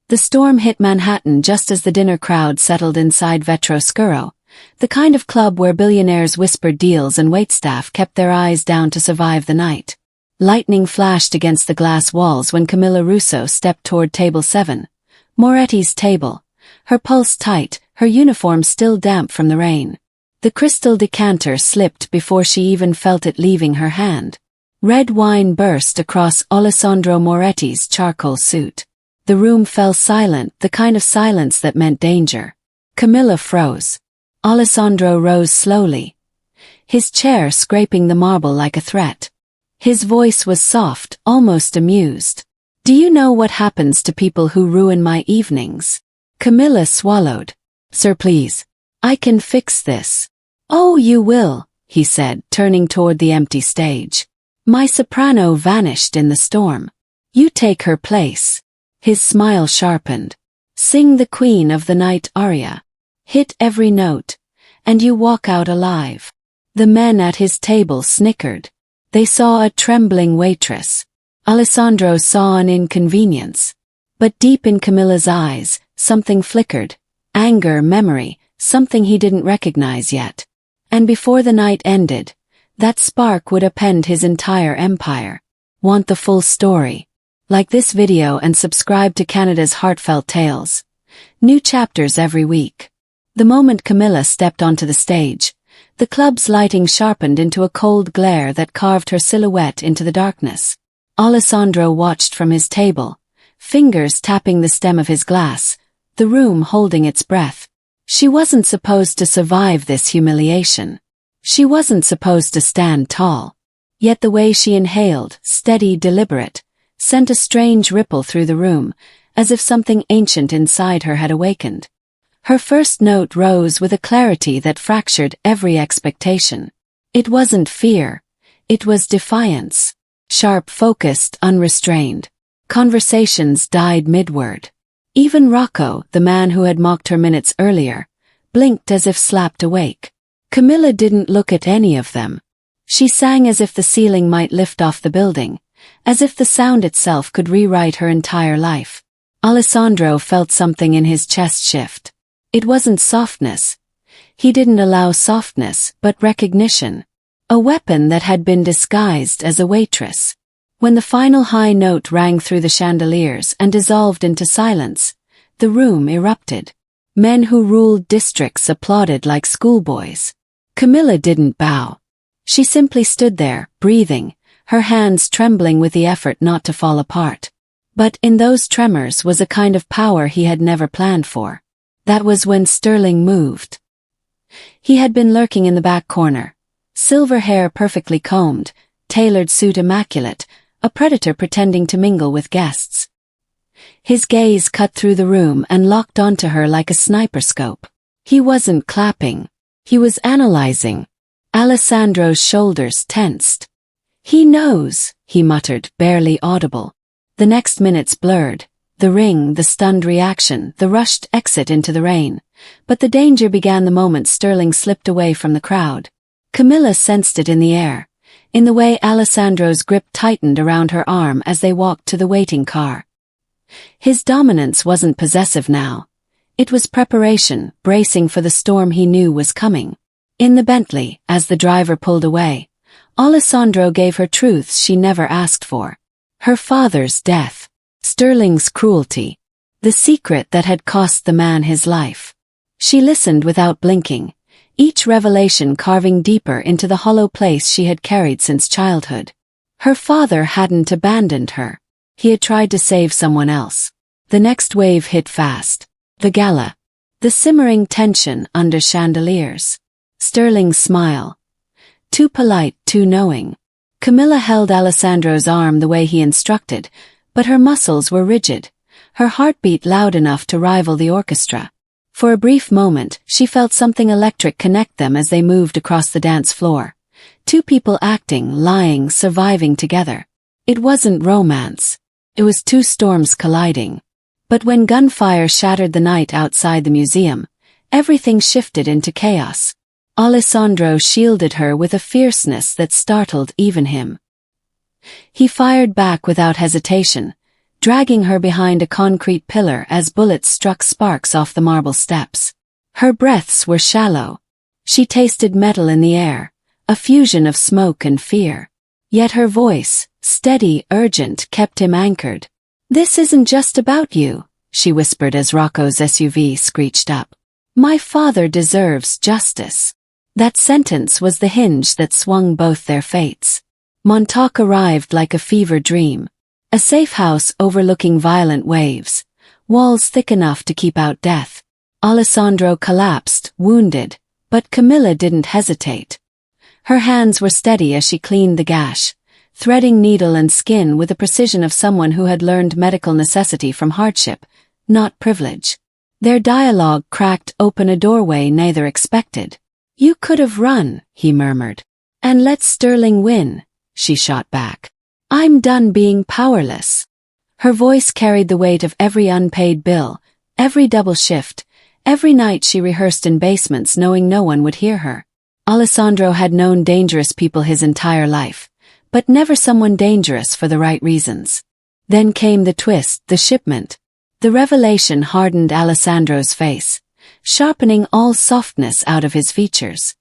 The storm hit Manhattan just as the dinner crowd settled inside Vetroscuro, the kind of club where billionaires whispered deals and waitstaff kept their eyes down to survive the night. Lightning flashed against the glass walls when Camilla Russo stepped toward table 7, Moretti's table, her pulse tight, her uniform still damp from the rain. The crystal decanter slipped before she even felt it leaving her hand. Red wine burst across Alessandro Moretti's charcoal suit. The room fell silent, the kind of silence that meant danger. Camilla froze. Alessandro rose slowly, his chair scraping the marble like a threat. His voice was soft, almost amused. "Do you know what happens to people who ruin my evenings?" Camilla swallowed. "Sir, please. I can fix this." "Oh, you will," he said, turning toward the empty stage. "My soprano vanished in the storm. You take her place." His smile sharpened. "Sing the Queen of the Night aria. Hit every note, and you walk out alive." The men at his table snickered. They saw a trembling waitress. Alessandro saw an inconvenience. But deep in Camilla's eyes, something flickered. Anger, memory, something he didn't recognize yet. And before the night ended, that spark would upend his entire empire. Want the full story? Like this video and subscribe to Canada's Heartfelt Tales. New chapters every week. The moment Camilla stepped onto the stage, the club's lighting sharpened into a cold glare that carved her silhouette into the darkness. Alessandro watched from his table, fingers tapping the stem of his glass, the room holding its breath. She wasn't supposed to survive this humiliation. She wasn't supposed to stand tall. Yet the way she inhaled, steady, deliberate, sent a strange ripple through the room, as if something ancient inside her had awakened. Her first note rose with a clarity that fractured every expectation. It wasn't fear. It was defiance. Sharp, focused, unrestrained. Conversations died mid-word. Even Rocco, the man who had mocked her minutes earlier, blinked as if slapped awake. Camilla didn't look at any of them. She sang as if the ceiling might lift off the building, as if the sound itself could rewrite her entire life. Alessandro felt something in his chest shift. It wasn't softness. He didn't allow softness, but recognition. A weapon that had been disguised as a waitress. When the final high note rang through the chandeliers and dissolved into silence, the room erupted. Men who ruled districts applauded like schoolboys. Camilla didn't bow. She simply stood there, breathing, her hands trembling with the effort not to fall apart. But in those tremors was a kind of power he had never planned for. That was when Sterling moved. He had been lurking in the back corner, silver hair perfectly combed, tailored suit immaculate, a predator pretending to mingle with guests. His gaze cut through the room and locked onto her like a sniper scope. He wasn't clapping. He was analyzing. Alessandro's shoulders tensed. "He knows," he muttered, barely audible. The next minutes blurred. The ring, the stunned reaction, the rushed exit into the rain. But the danger began the moment Sterling slipped away from the crowd. Camilla sensed it in the air, in the way Alessandro's grip tightened around her arm as they walked to the waiting car. His dominance wasn't possessive now. It was preparation, bracing for the storm he knew was coming. In the Bentley, as the driver pulled away, Alessandro gave her truths she never asked for. Her father's death. Sterling's cruelty. The secret that had cost the man his life. She listened without blinking, each revelation carving deeper into the hollow place she had carried since childhood. Her father hadn't abandoned her. He had tried to save someone else. The next wave hit fast. The gala. The simmering tension under chandeliers. Sterling's smile. Too polite, too knowing. Camilla held Alessandro's arm the way he instructed, but her muscles were rigid, her heartbeat loud enough to rival the orchestra. For a brief moment, she felt something electric connect them as they moved across the dance floor. Two people acting, lying, surviving together. It wasn't romance. It was two storms colliding. But when gunfire shattered the night outside the museum, everything shifted into chaos. Alessandro shielded her with a fierceness that startled even him. He fired back without hesitation, dragging her behind a concrete pillar as bullets struck sparks off the marble steps. Her breaths were shallow. She tasted metal in the air, a fusion of smoke and fear. Yet her voice, steady, urgent, kept him anchored. "This isn't just about you," she whispered as Rocco's SUV screeched up. "My father deserves justice." That sentence was the hinge that swung both their fates. Montauk arrived like a fever dream. A safe house overlooking violent waves, walls thick enough to keep out death. Alessandro collapsed, wounded, but Camilla didn't hesitate. Her hands were steady as she cleaned the gash, threading needle and skin with the precision of someone who had learned medical necessity from hardship, not privilege. Their dialogue cracked open a doorway neither expected. "You could have run," he murmured. "And let Sterling win," she shot back. "I'm done being powerless." Her voice carried the weight of every unpaid bill, every double shift, every night she rehearsed in basements knowing no one would hear her. Alessandro had known dangerous people his entire life, but never someone dangerous for the right reasons. Then came the twist, the shipment. The revelation hardened Alessandro's face, sharpening all softness out of his features.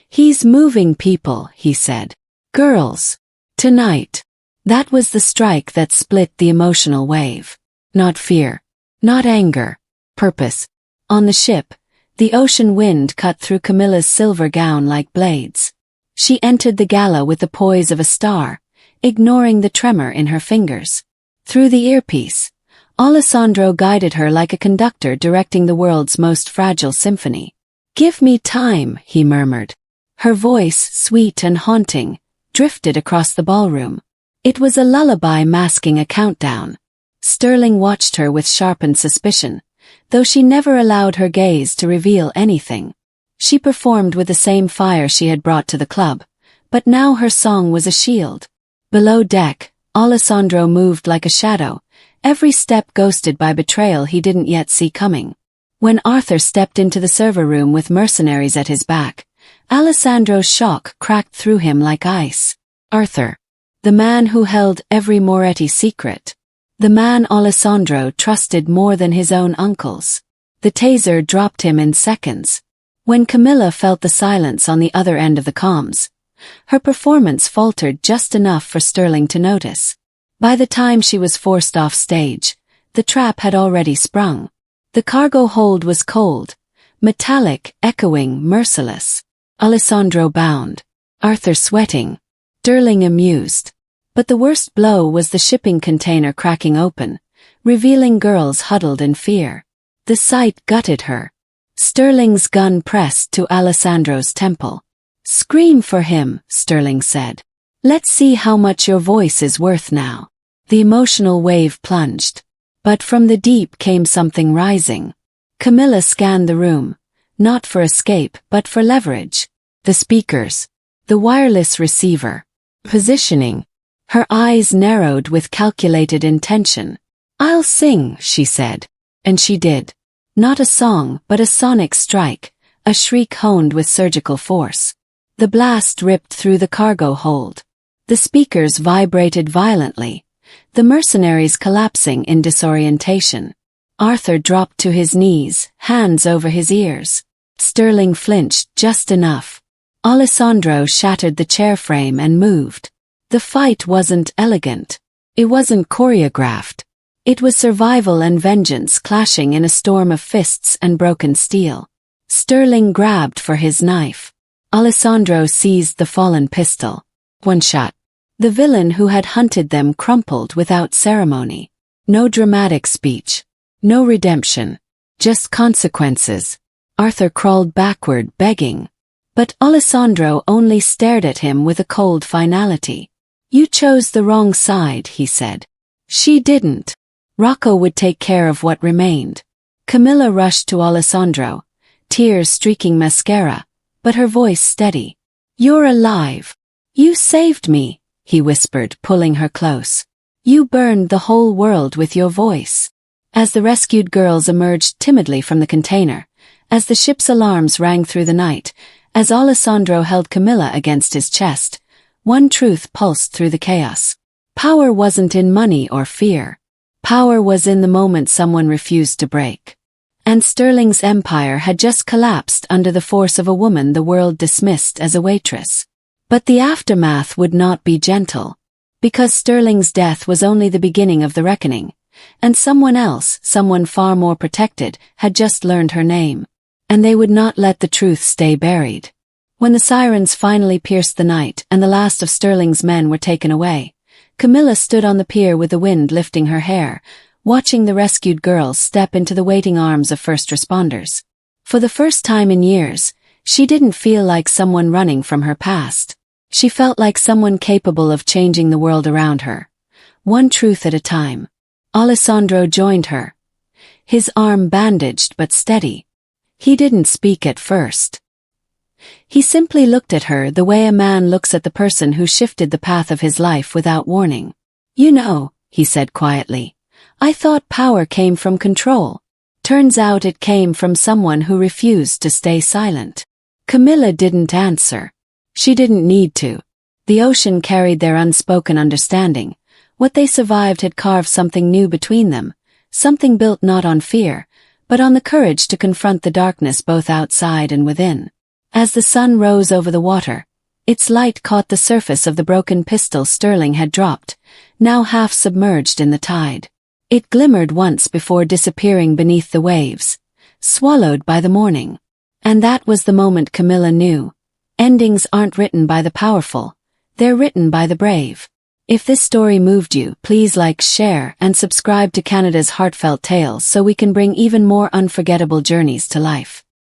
"He's moving people," he said. "Girls. Tonight." That was the strike that split the emotional wave. Not fear. Not anger. Purpose. On the ship, the ocean wind cut through Camilla's silver gown like blades. She entered the gala with the poise of a star, ignoring the tremor in her fingers. Through the earpiece, Alessandro guided her like a conductor directing the world's most fragile symphony. "Give me time," he murmured. Her voice, sweet and haunting, drifted across the ballroom. It was a lullaby masking a countdown. Sterling watched her with sharpened suspicion, though she never allowed her gaze to reveal anything. She performed with the same fire she had brought to the club, but now her song was a shield. Below deck, Alessandro moved like a shadow, every step ghosted by betrayal he didn't yet see coming. When Arthur stepped into the server room with mercenaries at his back, Alessandro's shock cracked through him like ice. Arthur. The man who held every Moretti secret. The man Alessandro trusted more than his own uncles. The taser dropped him in seconds. When Camilla felt the silence on the other end of the comms, her performance faltered just enough for Sterling to notice. By the time she was forced off stage, the trap had already sprung. The cargo hold was cold, metallic, echoing, merciless. Alessandro bound. Arthur sweating. Sterling amused. But the worst blow was the shipping container cracking open, revealing girls huddled in fear. The sight gutted her. Sterling's gun pressed to Alessandro's temple. "Scream for him," Sterling said. "Let's see how much your voice is worth now." The emotional wave plunged. But from the deep came something rising. Camilla scanned the room, not for escape but for leverage. The speakers. The wireless receiver. Positioning. Her eyes narrowed with calculated intention. "I'll sing," she said. And she did. Not a song, but a sonic strike, a shriek honed with surgical force. The blast ripped through the cargo hold. The speakers vibrated violently, the mercenaries collapsing in disorientation. Arthur dropped to his knees, hands over his ears. Sterling flinched just enough. Alessandro shattered the chair frame and moved. The fight wasn't elegant. It wasn't choreographed. It was survival and vengeance clashing in a storm of fists and broken steel. Sterling grabbed for his knife. Alessandro seized the fallen pistol. One shot. The villain who had hunted them crumpled without ceremony. No dramatic speech. No redemption. Just consequences. Arthur crawled backward, begging. But Alessandro only stared at him with a cold finality. "You chose the wrong side," he said. "She didn't. Rocco would take care of what remained." Camilla rushed to Alessandro, tears streaking mascara, but her voice steady. "You're alive. You saved me," he whispered, pulling her close. "You burned the whole world with your voice." As the rescued girls emerged timidly from the container, as the ship's alarms rang through the night, as Alessandro held Camilla against his chest, one truth pulsed through the chaos. Power wasn't in money or fear. Power was in the moment someone refused to break. And Sterling's empire had just collapsed under the force of a woman the world dismissed as a waitress. But the aftermath would not be gentle. Because Sterling's death was only the beginning of the reckoning. And someone else, someone far more protected, had just learned her name. And they would not let the truth stay buried. When the sirens finally pierced the night and the last of Sterling's men were taken away, Camilla stood on the pier with the wind lifting her hair, watching the rescued girls step into the waiting arms of first responders. For the first time in years, she didn't feel like someone running from her past. She felt like someone capable of changing the world around her. One truth at a time. Alessandro joined her. His arm bandaged but steady. He didn't speak at first. He simply looked at her the way a man looks at the person who shifted the path of his life without warning. "You know," he said quietly, "I thought power came from control. Turns out it came from someone who refused to stay silent." Camilla didn't answer. She didn't need to. The ocean carried their unspoken understanding. What they survived had carved something new between them, something built not on fear, but on the courage to confront the darkness both outside and within. As the sun rose over the water, its light caught the surface of the broken pistol Sterling had dropped, now half submerged in the tide. It glimmered once before disappearing beneath the waves, swallowed by the morning. And that was the moment Camilla knew. Endings aren't written by the powerful, they're written by the brave. If this story moved you, please like, share, and subscribe to Canada's Heartfelt Tales so we can bring even more unforgettable journeys to life.